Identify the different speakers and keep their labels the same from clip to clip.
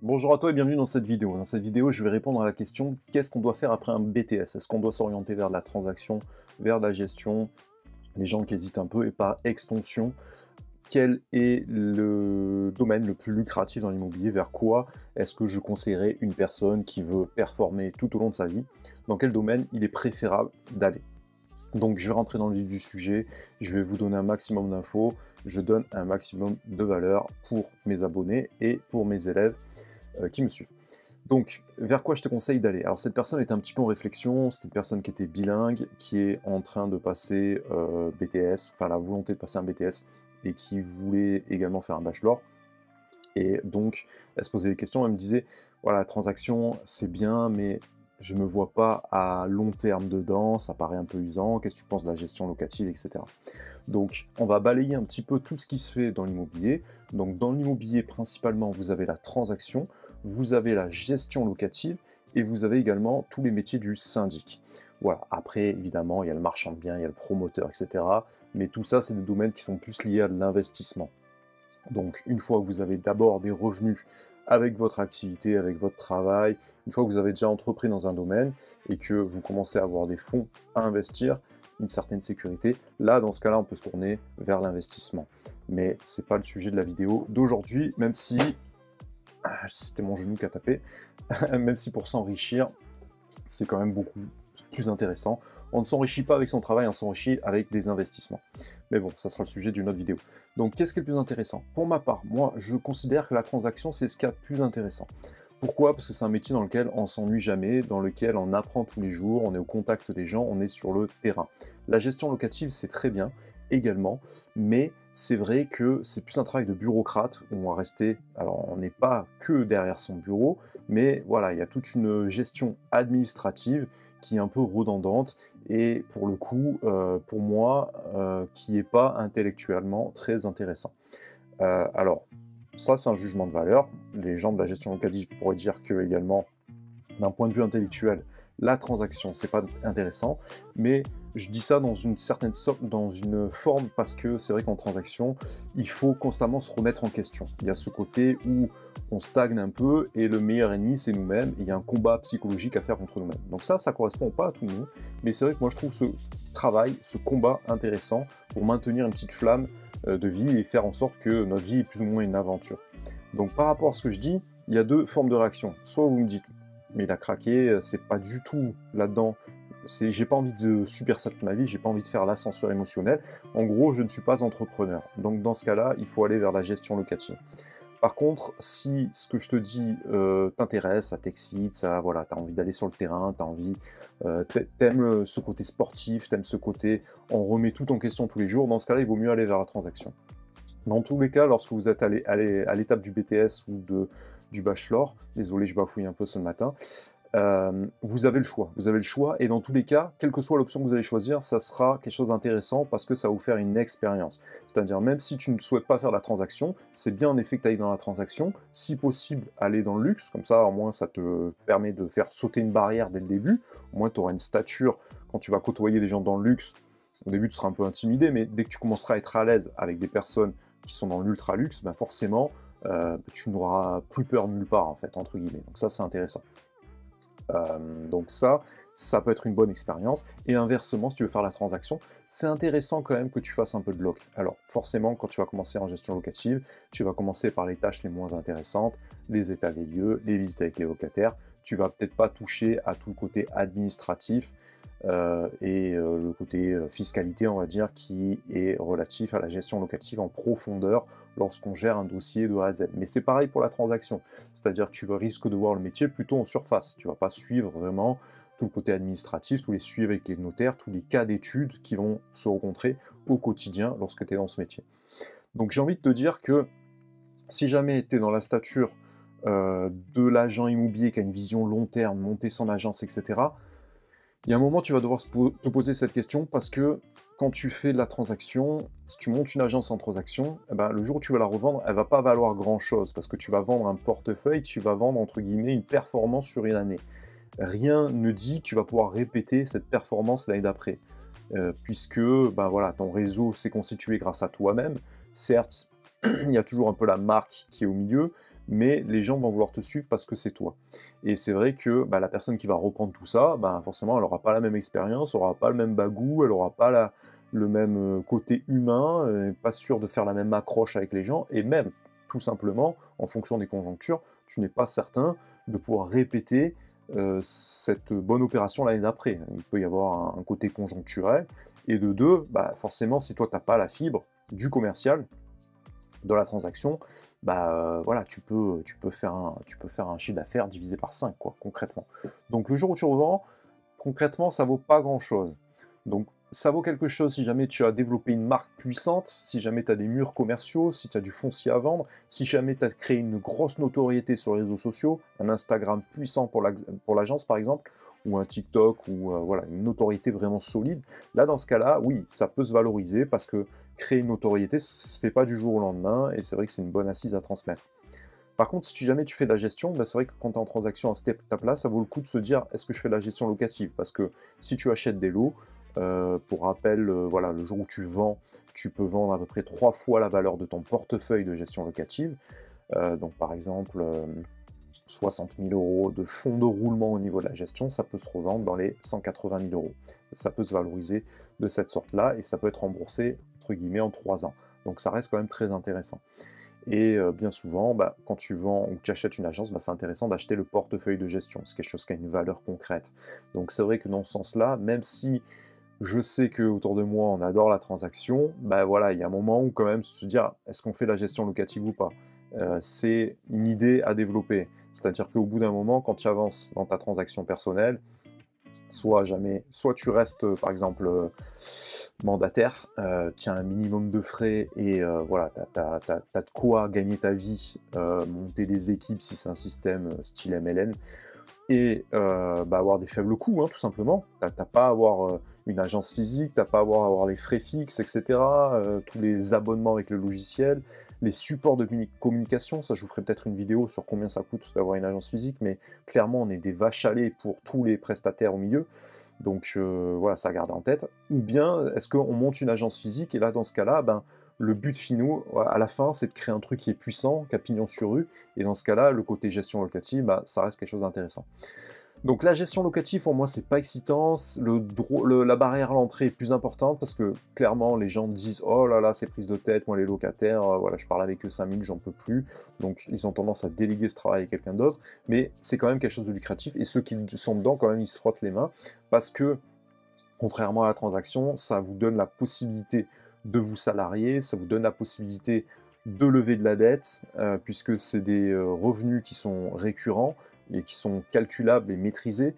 Speaker 1: Bonjour à toi et bienvenue dans cette vidéo. Dans cette vidéo, je vais répondre à la question qu'est-ce qu'on doit faire après un BTS? Est-ce qu'on doit s'orienter vers de la transaction, vers de la gestion? Les gens qui hésitent un peu et par extension, quel est le domaine le plus lucratif dans l'immobilier? Vers quoi est-ce que je conseillerais une personne qui veut performer tout au long de sa vie? Dans quel domaine il est préférable d'aller? Donc je vais rentrer dans le vif du sujet, je vais vous donner un maximum d'infos, je donne un maximum de valeur pour mes abonnés et pour mes élèves qui me suivent. Donc, vers quoi je te conseille d'aller? Alors cette personne était un petit peu en réflexion, c'était une personne qui était bilingue, qui est en train de passer BTS, enfin la volonté de passer un BTS, et qui voulait également faire un bachelor. Et donc, elle se posait des questions, elle me disait, voilà, la transaction, c'est bien, mais je me vois pas à long terme dedans, ça paraît un peu usant, qu'est-ce que tu penses de la gestion locative, etc. Donc, on va balayer un petit peu tout ce qui se fait dans l'immobilier. Donc, dans l'immobilier, principalement, vous avez la transaction, vous avez la gestion locative et vous avez également tous les métiers du syndic. Voilà. Après, évidemment, il y a le marchand de biens, il y a le promoteur, etc. Mais tout ça, c'est des domaines qui sont plus liés à l'investissement. Donc, une fois que vous avez d'abord des revenus avec votre activité, avec votre travail, une fois que vous avez déjà entrepris dans un domaine et que vous commencez à avoir des fonds à investir, une certaine sécurité, là, dans ce cas-là, on peut se tourner vers l'investissement. Mais c'est pas le sujet de la vidéo d'aujourd'hui, même si c'était mon genou qui a tapé, même si pour s'enrichir, c'est quand même beaucoup plus intéressant. On ne s'enrichit pas avec son travail, on s'enrichit avec des investissements. Mais bon, ça sera le sujet d'une autre vidéo. Donc, qu'est-ce qui est le plus intéressant? Pour ma part, moi, je considère que la transaction, c'est ce qu'il y a de plus intéressant. Pourquoi? Parce que c'est un métier dans lequel on s'ennuie jamais, dans lequel on apprend tous les jours, on est au contact des gens, on est sur le terrain. La gestion locative, c'est très bien, également, mais c'est vrai que c'est plus un travail de bureaucrate, où on va rester, alors on n'est pas que derrière son bureau, mais voilà, il y a toute une gestion administrative qui est un peu redondante, et pour le coup, pour moi, qui n'est pas intellectuellement très intéressant. Alors, ça c'est un jugement de valeur. Les gens de la gestion locative pourraient dire que également, d'un point de vue intellectuel, la transaction, c'est pas intéressant, mais je dis ça dans une certaine sorte, dans une forme, parce que c'est vrai qu'en transaction, il faut constamment se remettre en question. Il y a ce côté où on stagne un peu, et le meilleur ennemi, c'est nous-mêmes, et il y a un combat psychologique à faire contre nous-mêmes. Donc ça correspond pas à tout le monde, mais c'est vrai que moi je trouve ce travail, ce combat intéressant, pour maintenir une petite flamme de vie, et faire en sorte que notre vie est plus ou moins une aventure. Donc par rapport à ce que je dis, il y a deux formes de réaction. Soit vous me dites, mais il a craqué, c'est pas du tout là-dedans. J'ai pas envie de subir ça toute ma vie, j'ai pas envie de faire l'ascenseur émotionnel. En gros, je ne suis pas entrepreneur. Donc dans ce cas-là, il faut aller vers la gestion locative. Par contre, si ce que je te dis t'intéresse, ça t'excite, ça, voilà, t'as envie d'aller sur le terrain, t'as envie, t'aimes ce côté sportif, t'aimes ce côté, on remet tout en question tous les jours, dans ce cas-là, il vaut mieux aller vers la transaction. Dans tous les cas, lorsque vous êtes allé à l'étape du BTS ou du bachelor, désolé, je bafouille un peu ce matin, vous avez le choix. Vous avez le choix, et dans tous les cas, quelle que soit l'option que vous allez choisir, ça sera quelque chose d'intéressant parce que ça va vous faire une expérience. C'est-à-dire, même si tu ne souhaites pas faire la transaction, c'est bien en effet que tu ailles dans la transaction, si possible, aller dans le luxe, comme ça, au moins, ça te permet de faire sauter une barrière dès le début. Au moins, tu auras une stature quand tu vas côtoyer des gens dans le luxe. Au début, tu seras un peu intimidé, mais dès que tu commenceras à être à l'aise avec des personnes qui sont dans l'ultra luxe, ben forcément, tu n'auras plus peur nulle part, en fait, entre guillemets. Donc ça, c'est intéressant. Donc ça peut être une bonne expérience. Et inversement, si tu veux faire la transaction, c'est intéressant quand même que tu fasses un peu de loc. Alors forcément, quand tu vas commencer en gestion locative, tu vas commencer par les tâches les moins intéressantes, les états des lieux, les visites avec les locataires. Tu vas peut-être pas toucher à tout le côté administratif le côté fiscalité, on va dire, qui est relatif à la gestion locative en profondeur lorsqu'on gère un dossier de A à Z. Mais c'est pareil pour la transaction, c'est-à-dire que tu risques de voir le métier plutôt en surface. Tu ne vas pas suivre vraiment tout le côté administratif, tous les suivis avec les notaires, tous les cas d'études qui vont se rencontrer au quotidien lorsque tu es dans ce métier. Donc j'ai envie de te dire que si jamais tu es dans la stature de l'agent immobilier qui a une vision long terme, monter son agence, etc., il y a un moment, tu vas devoir te poser cette question parce que quand tu fais de la transaction, si tu montes une agence en transaction, eh ben, le jour où tu vas la revendre, elle va pas valoir grand-chose parce que tu vas vendre un portefeuille, tu vas vendre entre guillemets une performance sur une année. Rien ne dit que tu vas pouvoir répéter cette performance l'année d'après, puisque ben, voilà, ton réseau s'est constitué grâce à toi-même. Certes, il y a toujours un peu la marque qui est au milieu, mais les gens vont vouloir te suivre parce que c'est toi. Et c'est vrai que bah, la personne qui va reprendre tout ça, bah, forcément, elle n'aura pas la même expérience, elle n'aura pas le même bagou, elle n'aura pas le même côté humain, pas sûr de faire la même accroche avec les gens, et même, tout simplement, en fonction des conjonctures, tu n'es pas certain de pouvoir répéter cette bonne opération l'année d'après. Il peut y avoir un côté conjoncturel, et de deux, bah, forcément, si toi, tu n'as pas la fibre du commercial, dans la transaction, bah voilà, tu peux faire un chiffre d'affaires divisé par 5, quoi, concrètement. Donc le jour où tu revends, concrètement, ça vaut pas grand-chose. Donc ça vaut quelque chose si jamais tu as développé une marque puissante, si jamais tu as des murs commerciaux, si tu as du foncier à vendre, si jamais tu as créé une grosse notoriété sur les réseaux sociaux, un Instagram puissant pour l'agence par exemple, ou un TikTok, ou voilà, une notoriété vraiment solide. Là, dans ce cas-là, oui, ça peut se valoriser parce que créer une notoriété, ça ne se fait pas du jour au lendemain, et c'est vrai que c'est une bonne assise à transmettre. Par contre, si jamais tu fais de la gestion, bah, c'est vrai que quand tu es en transaction à cette étape-là, ça vaut le coup de se dire, est-ce que je fais de la gestion locative? Parce que si tu achètes des lots, pour rappel, voilà, le jour où tu vends, tu peux vendre à peu près 3 fois la valeur de ton portefeuille de gestion locative. Donc par exemple, 60 000 € de fonds de roulement au niveau de la gestion, ça peut se revendre dans les 180 000 €. Ça peut se valoriser de cette sorte-là, et ça peut être remboursé, entre guillemets, en 3 ans. Donc ça reste quand même très intéressant. Et bien souvent, bah, quand tu vends ou que tu achètes une agence, bah, c'est intéressant d'acheter le portefeuille de gestion. C'est quelque chose qui a une valeur concrète. Donc c'est vrai que dans ce sens-là, même si je sais qu'autour de moi, on adore la transaction, bah voilà, il y a un moment où quand même se dire, est-ce qu'on fait la gestion locative ou pas? C'est une idée à développer. C'est-à-dire qu'au bout d'un moment, quand tu avances dans ta transaction personnelle, soit tu restes, par exemple, mandataire, tu as un minimum de frais, et voilà, tu as de quoi gagner ta vie, monter des équipes si c'est un système style MLN, et bah, avoir des faibles coûts, hein, tout simplement. T'as pas à avoir une agence physique, t'as pas à avoir les frais fixes, etc., tous les abonnements avec le logiciel, les supports de communication. Ça, je vous ferai peut-être une vidéo sur combien ça coûte d'avoir une agence physique, mais clairement, on est des vaches à lait pour tous les prestataires au milieu. Donc voilà, ça à garder en tête. Ou bien, est-ce qu'on monte une agence physique, et là, dans ce cas-là, ben, le but final, à la fin, c'est de créer un truc qui est puissant, qui a pignon sur rue, et dans ce cas-là, le côté gestion locative, bah, ça reste quelque chose d'intéressant. Donc la gestion locative, pour moi, c'est pas excitant. La barrière à l'entrée est plus importante parce que clairement, les gens disent oh là là, c'est prise de tête, moi les locataires, voilà, je parle avec eux 5 minutes, j'en peux plus. Donc ils ont tendance à déléguer ce travail à quelqu'un d'autre, mais c'est quand même quelque chose de lucratif, et ceux qui sont dedans, quand même, ils se frottent les mains parce que, contrairement à la transaction, ça vous donne la possibilité de vous salarier, ça vous donne la possibilité de lever de la dette, puisque c'est des revenus qui sont récurrents et qui sont calculables et maîtrisés.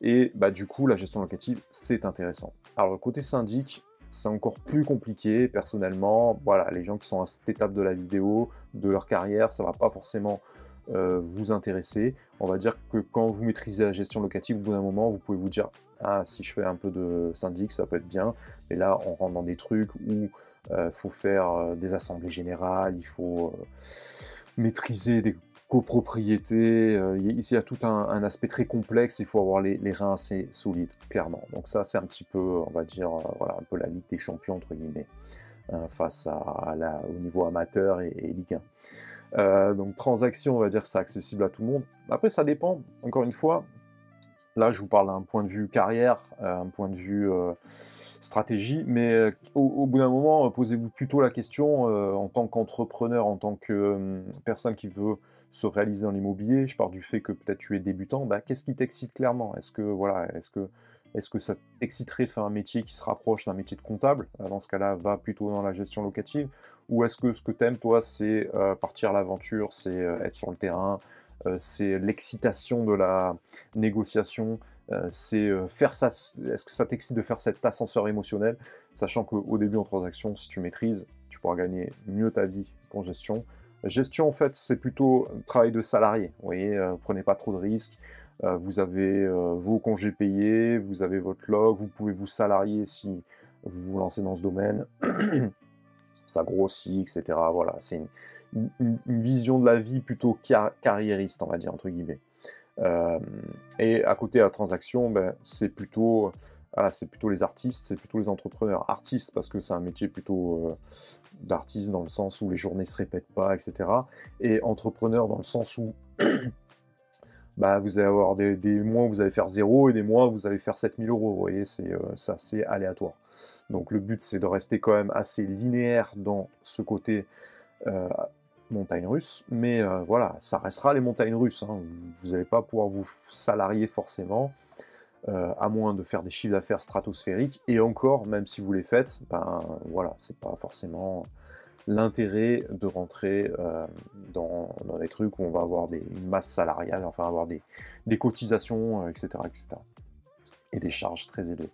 Speaker 1: Et bah, du coup, la gestion locative, c'est intéressant. Alors, le côté syndic, c'est encore plus compliqué, personnellement. Voilà, les gens qui sont à cette étape de la vidéo, de leur carrière, ça va pas forcément vous intéresser. On va dire que quand vous maîtrisez la gestion locative, au bout d'un moment, vous pouvez vous dire ah, si je fais un peu de syndic, ça peut être bien. Mais là, on rentre dans des trucs où il faut faire des assemblées générales, il faut maîtriser des copropriétés, il y a tout un aspect très complexe, il faut avoir les reins assez solides, clairement. Donc ça, c'est un petit peu, on va dire, voilà, un peu la Ligue des Champions, entre guillemets, face au niveau amateur et Ligue 1. Donc transaction, on va dire, c'est accessible à tout le monde. Après, ça dépend, encore une fois. Là, je vous parle d'un point de vue carrière, un point de vue stratégie, mais au bout d'un moment, posez-vous plutôt la question, en tant qu'entrepreneur, en tant que personne qui veut se réaliser dans l'immobilier, je pars du fait que peut-être tu es débutant, bah, qu'est-ce qui t'excite clairement? Est-ce que ça t'exciterait de faire un métier qui se rapproche d'un métier de comptable? Dans ce cas-là, va plutôt dans la gestion locative. Ou est-ce que ce que tu aimes, toi, c'est partir à l'aventure, c'est être sur le terrain, c'est l'excitation de la négociation, c'est faire ça. Est-ce que ça t'excite de faire cet ascenseur émotionnel, sachant qu'au début en transaction, si tu maîtrises, tu pourras gagner mieux ta vie qu'en gestion. Gestion, en fait, c'est plutôt un travail de salarié. Vous voyez, prenez pas trop de risques. Vous avez vos congés payés, vous avez votre log, vous pouvez vous salarier si vous vous lancez dans ce domaine. Ça grossit, etc. Voilà, c'est une vision de la vie plutôt carriériste, on va dire, entre guillemets. Et à côté de la transaction, ben, c'est plutôt voilà, c'est plutôt les artistes, c'est plutôt les entrepreneurs. Artistes, parce que c'est un métier plutôt d'artiste, dans le sens où les journées se répètent pas, etc. Et entrepreneur, dans le sens où bah, vous allez avoir des mois où vous allez faire 0 et des mois où vous allez faire 7 000 €. Vous voyez, c'est assez aléatoire. Donc le but, c'est de rester quand même assez linéaire dans ce côté euh, montagne russe, mais voilà, ça restera les montagnes russes, hein. Vous n'allez pas pouvoir vous salarier forcément, à moins de faire des chiffres d'affaires stratosphériques, et encore, même si vous les faites, ben voilà, c'est pas forcément l'intérêt de rentrer dans des trucs où on va avoir une masse salariale, enfin avoir des cotisations, etc., etc. Et des charges très élevées.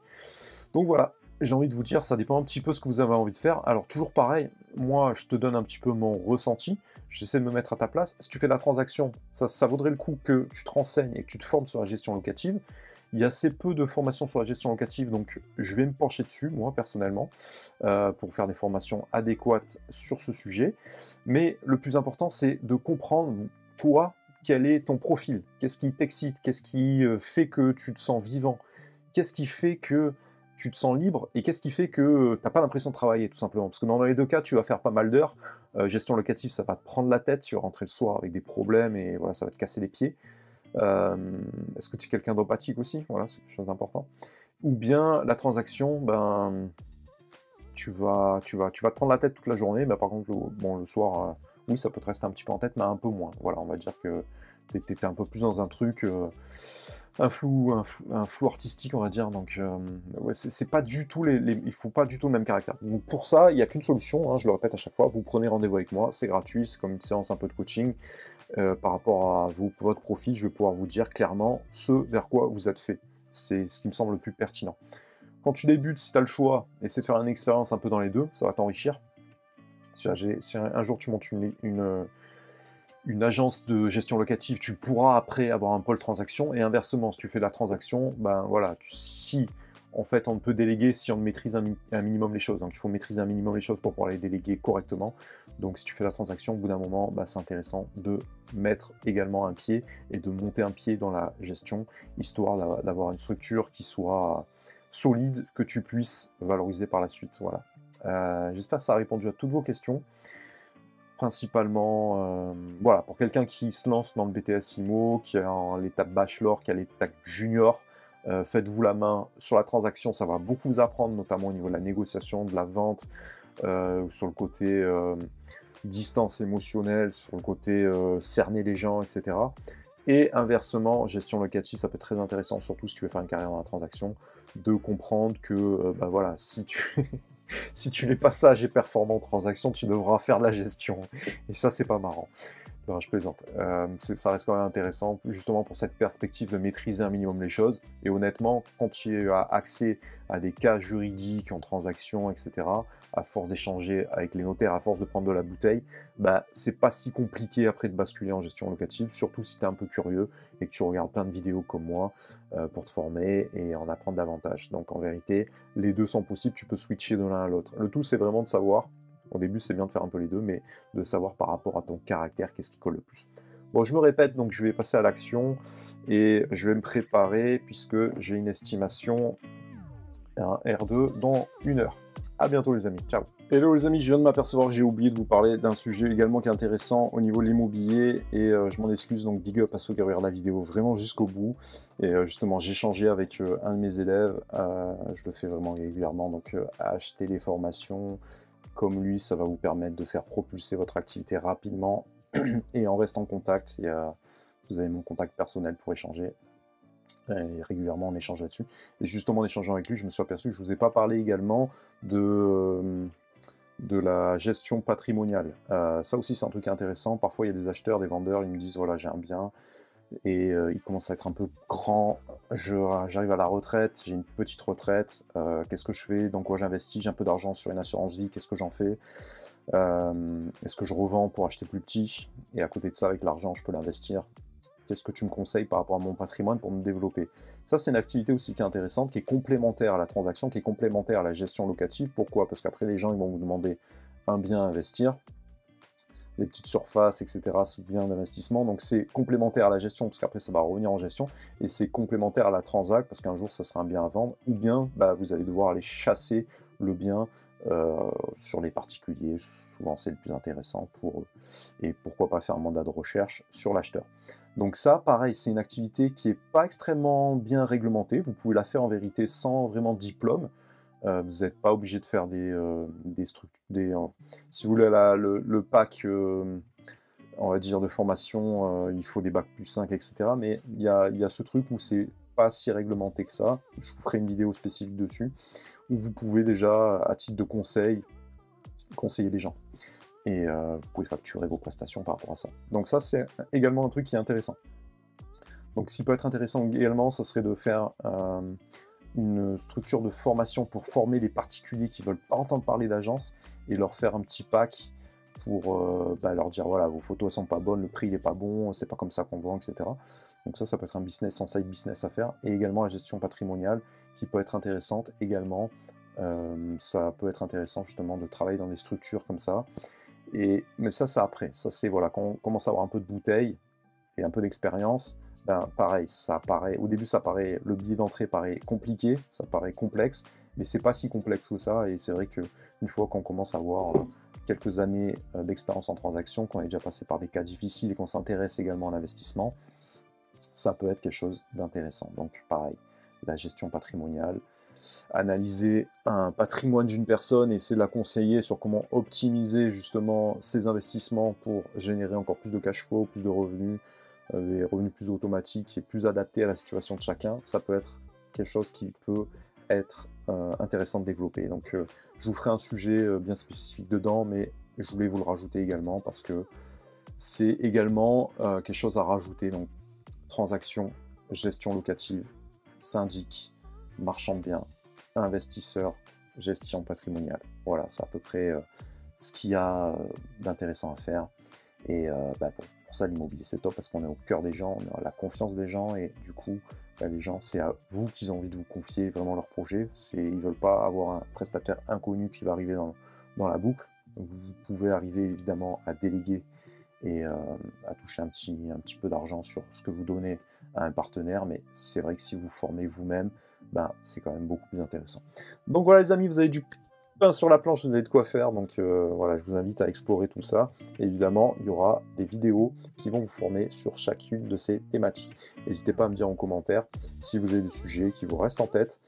Speaker 1: Donc voilà, j'ai envie de vous dire, ça dépend un petit peu ce que vous avez envie de faire. Alors toujours pareil, moi je te donne un petit peu mon ressenti, j'essaie de me mettre à ta place. Si tu fais la transaction, ça vaudrait le coup que tu te renseignes et que tu te formes sur la gestion locative. Il y a assez peu de formations sur la gestion locative, donc je vais me pencher dessus, moi, personnellement, pour faire des formations adéquates sur ce sujet. Mais le plus important, c'est de comprendre, toi, quel est ton profil. Qu'est-ce qui t'excite? Qu'est-ce qui fait que tu te sens vivant? Qu'est-ce qui fait que tu te sens libre? Et qu'est-ce qui fait que tu n'as pas l'impression de travailler, tout simplement? Parce que dans les deux cas, tu vas faire pas mal d'heures. Gestion locative, ça va te prendre la tête, tu vas rentrer le soir avec des problèmes et voilà, ça va te casser les pieds. Est-ce que tu es quelqu'un d'empathique aussi? Voilà, c'est quelque chose d'important. Ou bien la transaction, ben, tu vas te prendre la tête toute la journée, mais par contre, le soir, oui, ça peut te rester un petit peu en tête, mais un peu moins. Voilà, on va dire que tu étais un peu plus dans un truc, un flou artistique, on va dire. Donc, ouais, c'est pas du tout il faut pas du tout le même caractère. Donc pour ça, il n'y a qu'une solution, hein, je le répète à chaque fois, vous prenez rendez-vous avec moi, c'est gratuit, c'est comme une séance un peu de coaching. Par rapport à votre profil, je vais pouvoir vous dire clairement ce vers quoi vous êtes fait. C'est ce qui me semble le plus pertinent. Quand tu débutes, si tu as le choix, essaie de faire une expérience un peu dans les deux, ça va t'enrichir. Si un jour tu montes une agence de gestion locative, tu pourras après avoir un pôle transaction, et inversement, si tu fais de la transaction, ben voilà, si en fait on peut déléguer si on maîtrise un minimum les choses, donc il faut maîtriser un minimum les choses pour pouvoir les déléguer correctement. Donc si tu fais la transaction, au bout d'un moment, ben, c'est intéressant de mettre également un pied et de monter un pied dans la gestion, histoire d'avoir une structure qui soit solide, que tu puisses valoriser par la suite. Voilà. J'espère que ça a répondu à toutes vos questions. Principalement, voilà, pour quelqu'un qui se lance dans le BTS IMO, qui est en l'étape bachelor, qui a l'étape junior, faites-vous la main sur la transaction, ça va beaucoup vous apprendre, notamment au niveau de la négociation, de la vente, sur le côté distance émotionnelle, sur le côté cerner les gens, etc. Et inversement, gestion locative, ça peut être très intéressant, surtout si tu veux faire une carrière dans la transaction, de comprendre que, bah voilà, si tu si tu n'es pas sage et performant en transaction, tu devras faire de la gestion. Et ça, c'est pas marrant. Non, je plaisante. Ça reste quand même intéressant, justement pour cette perspective de maîtriser un minimum les choses. Et honnêtement, quand tu as accès à des cas juridiques en transaction, etc., à force d'échanger avec les notaires, à force de prendre de la bouteille, bah, c'est pas si compliqué après de basculer en gestion locative, surtout si tu es un peu curieux et que tu regardes plein de vidéos comme moi pour te former et en apprendre davantage. Donc en vérité, les deux sont possibles, tu peux switcher de l'un à l'autre. Le tout, c'est vraiment de savoir. Au début, c'est bien de faire un peu les deux, mais de savoir par rapport à ton caractère, qu'est-ce qui colle le plus. Bon, je me répète, donc je vais passer à l'action et je vais me préparer puisque j'ai une estimation, un R2 dans 1 heure. À bientôt les amis, ciao. Hello les amis, je viens de m'apercevoir que j'ai oublié de vous parler d'un sujet également qui est intéressant au niveau de l'immobilier et je m'en excuse, donc big up à ceux qui regardent la vidéo vraiment jusqu'au bout. Et justement, j'ai échangé avec un de mes élèves, je le fais vraiment régulièrement, donc acheter les formations comme lui, ça va vous permettre de faire propulser votre activité rapidement et en restant en contact. Vous avez mon contact personnel pour échanger. Et régulièrement, on échange là-dessus. Et justement, en échangeant avec lui, je me suis aperçu que je ne vous ai pas parlé également de la gestion patrimoniale. Ça aussi, c'est un truc intéressant. Parfois, il y a des acheteurs, des vendeurs, ils me disent, voilà, j'ai un bien, et il commence à être un peu grand, j'arrive à la retraite, j'ai une petite retraite, qu'est-ce que je fais, dans quoi j'investis, j'ai un peu d'argent sur une assurance vie, qu'est-ce que j'en fais, est-ce que je revends pour acheter plus petit, et à côté de ça, avec l'argent, je peux l'investir, qu'est-ce que tu me conseilles par rapport à mon patrimoine pour me développer? Ça, c'est une activité aussi qui est intéressante, qui est complémentaire à la transaction, qui est complémentaire à la gestion locative. Pourquoi? Parce qu'après, les gens ils vont vous demander un bien à investir. des petites surfaces, etc. C'est bien d'investissement. Donc c'est complémentaire à la gestion, parce qu'après ça va revenir en gestion, et c'est complémentaire à la transac, parce qu'un jour ça sera un bien à vendre, ou bien bah, vous allez devoir aller chasser le bien sur les particuliers. Souvent c'est le plus intéressant pour eux. Et pourquoi pas faire un mandat de recherche sur l'acheteur. Donc ça, pareil, c'est une activité qui n'est pas extrêmement bien réglementée. Vous pouvez la faire en vérité sans vraiment diplôme. Vous n'êtes pas obligé de faire des structures. Si vous voulez le pack, on va dire, de formation, il faut des bacs plus 5, etc. Mais il y a ce truc où c'est pas si réglementé que ça. Je vous ferai une vidéo spécifique dessus, où vous pouvez déjà, à titre de conseil, conseiller les gens. Et vous pouvez facturer vos prestations par rapport à ça. Donc ça, c'est également un truc qui est intéressant. Donc ce qui peut être intéressant également, ça serait de faire une structure de formation pour former les particuliers qui ne veulent pas entendre parler d'agence, et leur faire un petit pack pour leur dire, voilà, vos photos ne sont pas bonnes, le prix n'est pas bon, c'est pas comme ça qu'on vend, etc. Donc ça peut être un business, un side business à faire. Et également la gestion patrimoniale, qui peut être intéressante également. Ça peut être intéressant justement de travailler dans des structures comme ça. Mais ça, c'est après. Ça, c'est voilà, quand on commence à avoir un peu de bouteille et un peu d'expérience, ben, pareil, au début, le billet d'entrée paraît compliqué, ça paraît complexe, mais c'est pas si complexe que ça. Et c'est vrai qu'une fois qu'on commence à avoir quelques années d'expérience en transaction, qu'on est déjà passé par des cas difficiles et qu'on s'intéresse également à l'investissement, ça peut être quelque chose d'intéressant. Donc, pareil, la gestion patrimoniale, analyser un patrimoine d'une personne et essayer de la conseiller sur comment optimiser justement ses investissements pour générer encore plus de cash flow, plus de revenus, des revenus plus automatiques et plus adaptés à la situation de chacun, ça peut être quelque chose qui peut être intéressant de développer. Donc je vous ferai un sujet bien spécifique dedans, mais je voulais vous le rajouter également parce que c'est également quelque chose à rajouter. Donc transaction, gestion locative, syndic, marchand de biens, investisseur, gestion patrimoniale. Voilà, c'est à peu près ce qu'il y a d'intéressant à faire. Et pour ça, l'immobilier, c'est top parce qu'on est au cœur des gens, on a la confiance des gens, et du coup, les gens, c'est à vous qu'ils ont envie de vous confier vraiment leur projet. Ils ne veulent pas avoir un prestataire inconnu qui va arriver dans la boucle. Vous pouvez arriver évidemment à déléguer et à toucher un petit peu d'argent sur ce que vous donnez à un partenaire, mais c'est vrai que si vous formez vous-même, c'est quand même beaucoup plus intéressant. Donc voilà les amis, vous avez du pain sur la planche, vous avez de quoi faire, donc voilà, je vous invite à explorer tout ça. Et évidemment, il y aura des vidéos qui vont vous former sur chacune de ces thématiques. N'hésitez pas à me dire en commentaire si vous avez des sujets qui vous restent en tête,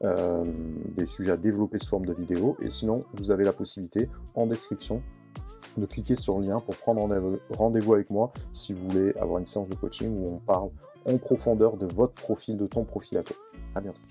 Speaker 1: des sujets à développer sous forme de vidéo, et sinon, vous avez la possibilité, en description, de cliquer sur le lien pour prendre rendez-vous avec moi si vous voulez avoir une séance de coaching où on parle en profondeur de votre profil, de ton profil à toi. À bientôt.